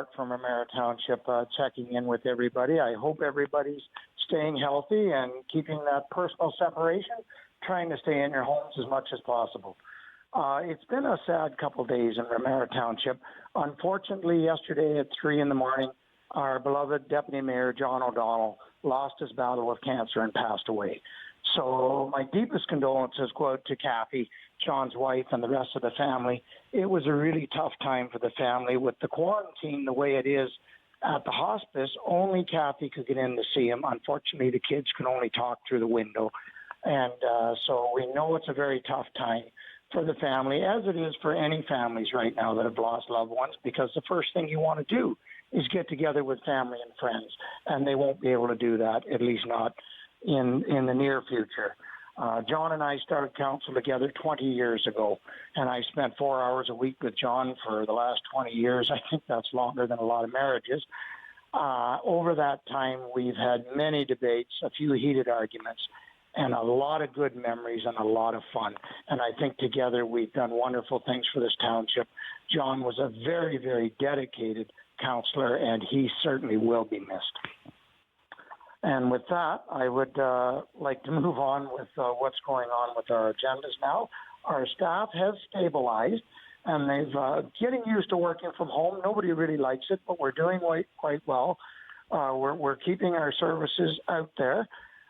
Clarke from Ramara Township, checking in with everybody. I hope everybody's staying healthy and keeping that personal separation, trying to stay in your homes as much as possible. It's been a sad couple days in Ramara Township. Unfortunately, yesterday at 3 in the morning, our beloved Deputy Mayor John O'Donnell lost his battle with cancer and passed away. So my deepest condolences go out to Kathy, John's wife, and the rest of the family. It was a really tough time for the family. With the quarantine the way it is at the hospice, only Kathy could get in to see him. Unfortunately, the kids can only talk through the window. And so we know it's a very tough time for the family, as it is for any families right now that have lost loved ones, because the first thing you want to do is get together with family and friends, and they won't be able to do that, at least not in the near future. John and I started council together 20 years ago, and I spent 4 hours a week with John for the last 20 years. I think that's longer than a lot of marriages. Over that time, we've had many debates, a few heated arguments, and a lot of good memories and a lot of fun. And I think together we've done wonderful things for this township. John was a very, very dedicated councillor, and he certainly will be missed. And with that, I would like to move on with what's going on with our agendas now. Our staff has stabilized, and they've getting used to working from home. Nobody really likes it, but we're doing quite well. We're keeping our services out there.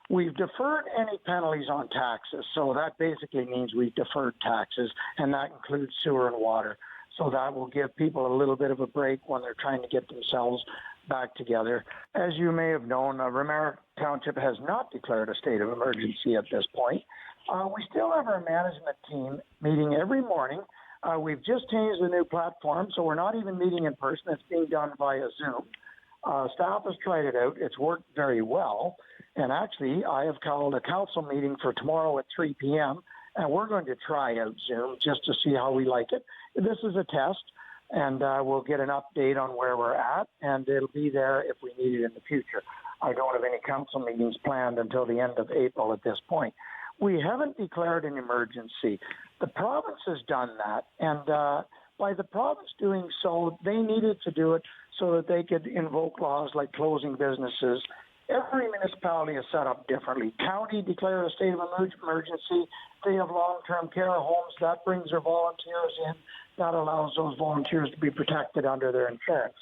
We've deferred any penalties on taxes, so that basically means we've deferred taxes, and that includes sewer and water. So that will give people a little bit of a break when they're trying to get themselves back together. As you may have known, Ramara Township has not declared a state of emergency at this point. We still have our management team meeting every morning. We've just changed the new platform, so we're not even meeting in person. It's being done via Zoom. Staff has tried it out. It's worked very well. And actually, I have called a council meeting for tomorrow at 3 p.m., and we're going to try out Zoom just to see how we like it. This is a test, and we'll get an update on where we're at, and it'll be there if we need it in the future. I don't have any council meetings planned until the end of April at this point. We haven't declared an emergency. The province has done that, and by the province doing so, they needed to do it so that they could invoke laws like closing businesses. Every municipality is set up differently. County declared a state of emergency. They have long-term care homes. That brings their volunteers in. That allows those volunteers to be protected under their insurance.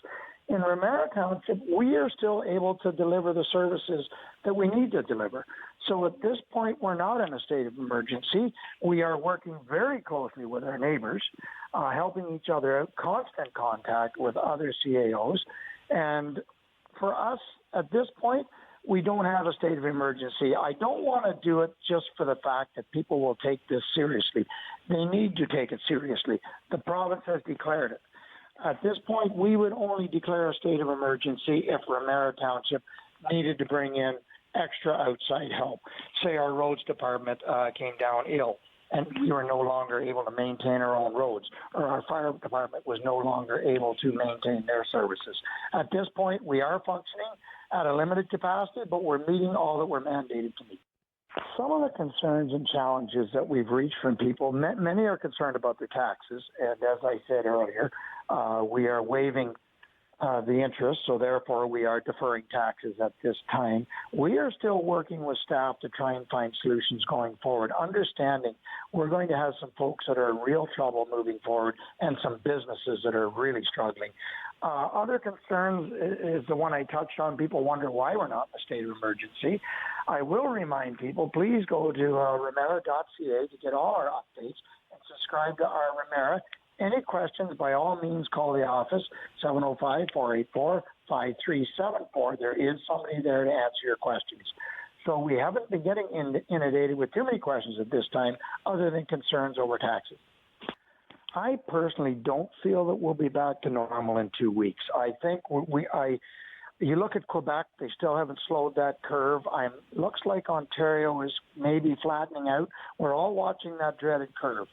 In Ramara Township, we are still able to deliver the services that we need to deliver. So at this point, we're not in a state of emergency. We are working very closely with our neighbors, helping each other out, constant contact with other CAOs. And for us, at this point, we don't have a state of emergency. I don't want to do it just for the fact that people will take this seriously. They need to take it seriously. The province has declared it. At this point, we would only declare a state of emergency if Ramara Township needed to bring in extra outside help. Say our roads department came down ill, and we were no longer able to maintain our own roads, or our fire department was no longer able to maintain their services. At this point, we are functioning at a limited capacity, but we're meeting all that we're mandated to meet. Some of the concerns and challenges that we've reached from people, many are concerned about their taxes, and as I said earlier, we are waiving the interest, so therefore we are deferring taxes at this time. We are still working with staff to try and find solutions going forward, understanding we're going to have some folks that are in real trouble moving forward and some businesses that are really struggling. Other concerns is the one I touched on. People wonder why we're not in a state of emergency. I will remind people, please go to ramara.ca to get all our updates and subscribe to our Ramara. Any questions, by all means, call the office, 705-484-5374. There is somebody there to answer your questions. So we haven't been getting inundated with too many questions at this time, other than concerns over taxes. I personally don't feel that we'll be back to normal in 2 weeks. I think you look at Quebec, they still haven't slowed that curve. Looks like Ontario is maybe flattening out. We're all watching that dreaded curve.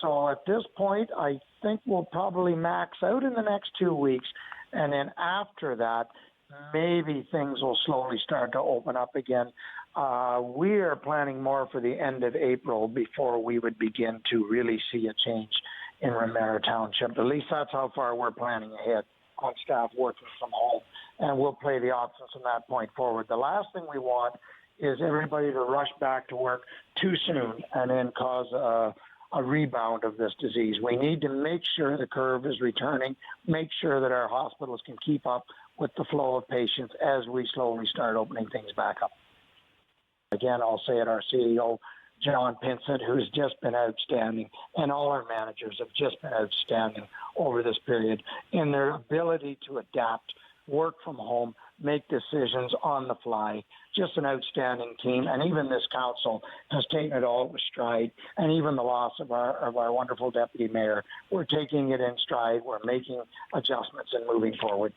So at this point, I think we'll probably max out in the next 2 weeks. And then after that, maybe things will slowly start to open up again. We are planning more for the end of April before we would begin to really see a change in Ramara Township. At least that's how far we're planning ahead. on staff working from home, and we'll play the options from that point forward. The last thing we want is everybody to rush back to work too soon and then cause a rebound of this disease. We need to make sure the curve is returning, make sure that our hospitals can keep up with the flow of patients as we slowly start opening things back up. Again, I'll say it, our CEO, John Pinsett, who's just been outstanding, and all our managers have just been outstanding over this period in their ability to adapt, work from home, make decisions on the fly. Just an outstanding team, and even this council has taken it all with stride. And even the loss of our wonderful deputy mayor, we're taking it in stride. We're making adjustments and moving forward.